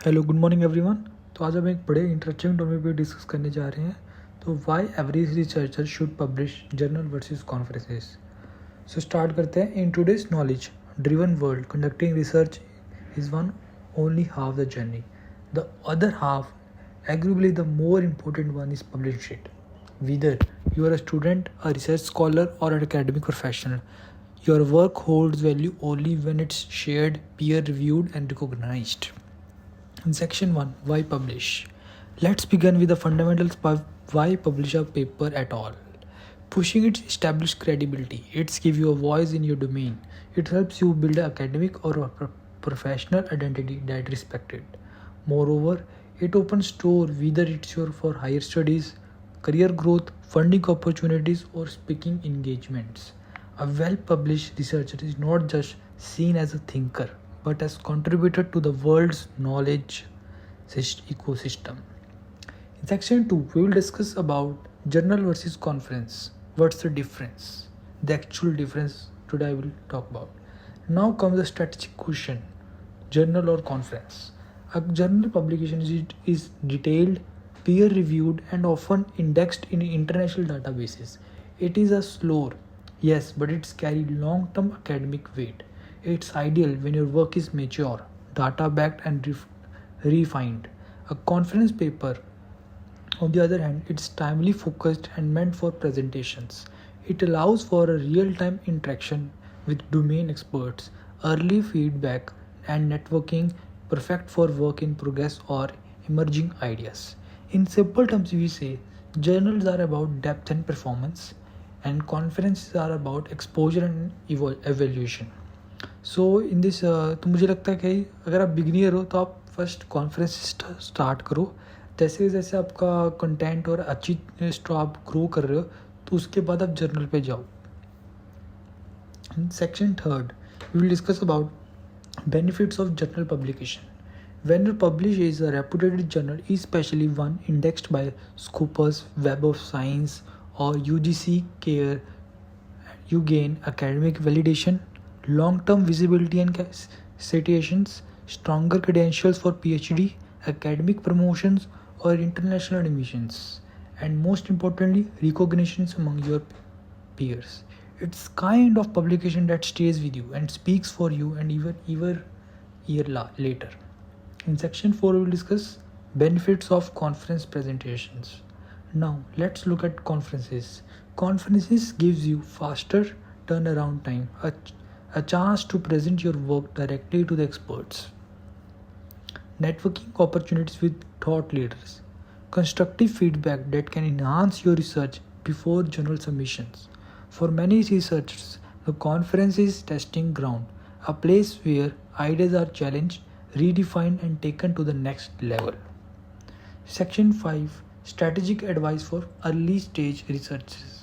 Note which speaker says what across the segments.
Speaker 1: Hello good morning everyone. तो आज हम एक बड़े इंटरेस्टिंग टॉपिक पे डिस्कस करने जा रहे हैं। तो why every researcher should publish journal versus conferences. So start करते हैं। In today's knowledge driven world conducting research is one only half the journey, the other half arguably the more important one is publish it. Whether you are a student, a research scholar, or an academic professional, your work holds value only when it's shared, peer reviewed, and recognized. In section 1, why publish? Let's begin with the fundamentals of why publish a paper at all. Pushing it establishes credibility. It's give you a voice in your domain. It helps you build an academic or a professional identity that is respected. Moreover, it opens door whether it's your for higher studies, career growth, funding opportunities, or speaking engagements. A well-published researcher is not just seen as a thinker, but has contributed to the world's knowledge ecosystem. In section 2, we will discuss about journal versus conference. What's the difference? The actual difference today I will talk about. Now comes the strategic question: journal or conference? A journal publication is detailed, peer-reviewed, and often indexed in international databases. It is a slower, yes, but it's carried long-term academic weight. It's ideal when your work is mature, data-backed, and refined. A conference paper, on the other hand, it's timely focused and meant for presentations. It allows for a real-time interaction with domain experts, early feedback, and networking, perfect for work in progress or emerging ideas. In simple terms, we say journals are about depth and performance, and conferences are about exposure and evaluation. So in this तो मुझे लगता है कि अगर आप beginner हो तो आप फर्स्ट कॉन्फ्रेंस स्टार्ट करो। जैसे जैसे आपका कंटेंट और अच्छी आप ग्रो कर रहे हो तो उसके बाद आप जर्नल पे जाओ। Section 3 we will discuss about benefits of journal publication. When you publish is a reputed journal, especially one indexed by Scopus, Web of Science, or UGC Care, you gain academic validation, long-term visibility and citations, stronger credentials for PhD, academic promotions, or international admissions, and most importantly, recognitions among your peers. It's kind of publication that stays with you and speaks for you and even year later. In section 4, we will discuss benefits of conference presentations. Now, let's look at conferences. Conferences gives you faster turnaround time, a chance to present your work directly to the experts, networking opportunities with thought leaders, constructive feedback that can enhance your research before journal submissions. For many researchers, the conference is testing ground, a place where ideas are challenged, redefined, and taken to the next level. Section 5, strategic advice for early stage researchers.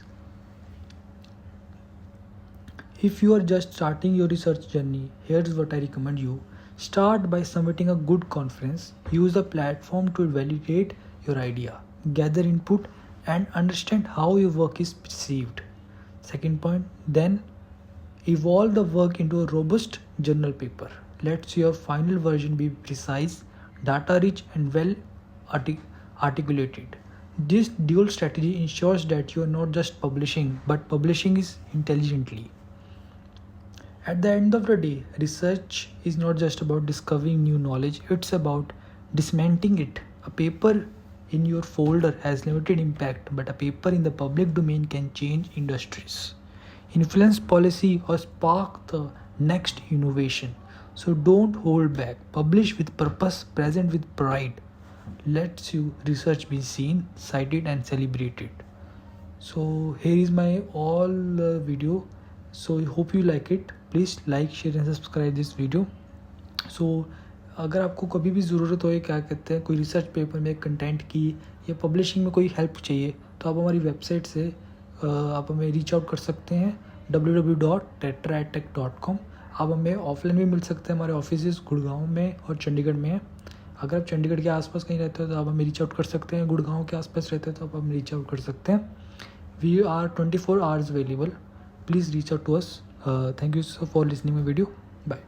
Speaker 1: If you are just starting your research journey, here's what I recommend you. Start by submitting a good conference. Use the platform to validate your idea, gather input, and understand how your work is perceived. Second point, then evolve the work into a robust journal paper. Let your final version be precise, data rich, and well articulated. This dual strategy ensures that you are not just publishing, but publishing is intelligently. At the end of the day, research is not just about discovering new knowledge, it's about dismantling it. A paper in your folder has limited impact, but a paper in the public domain can change industries, influence policy, or spark the next innovation. So don't hold back. Publish with purpose, present with pride. Let your research be seen, cited, and celebrated. So here is my all video. So I hope you like it. Please like, share, and subscribe this video. So अगर आपको कभी भी ज़रूरत हो क्या कहते हैं कोई रिसर्च पेपर में कंटेंट की या पब्लिशिंग में कोई हेल्प चाहिए तो आप हमारी वेबसाइट से आप हमें रीच आउट कर सकते हैं www.tetraatech.com. आप हमें ऑफलाइन भी मिल सकते हैं, हमारे ऑफिस गुड़गांव में और चंडीगढ़ में है. अगर आप चंडीगढ़ के आसपास कहीं रहते हो तो आप हमें रीच आउट कर सकते हैं. गुड़गांव के आसपास रहते हो तो आप हमें रीच आउट कर सकते हैं. We are 24 hours available. Please reach out to us. Thank you for listening my video. Bye.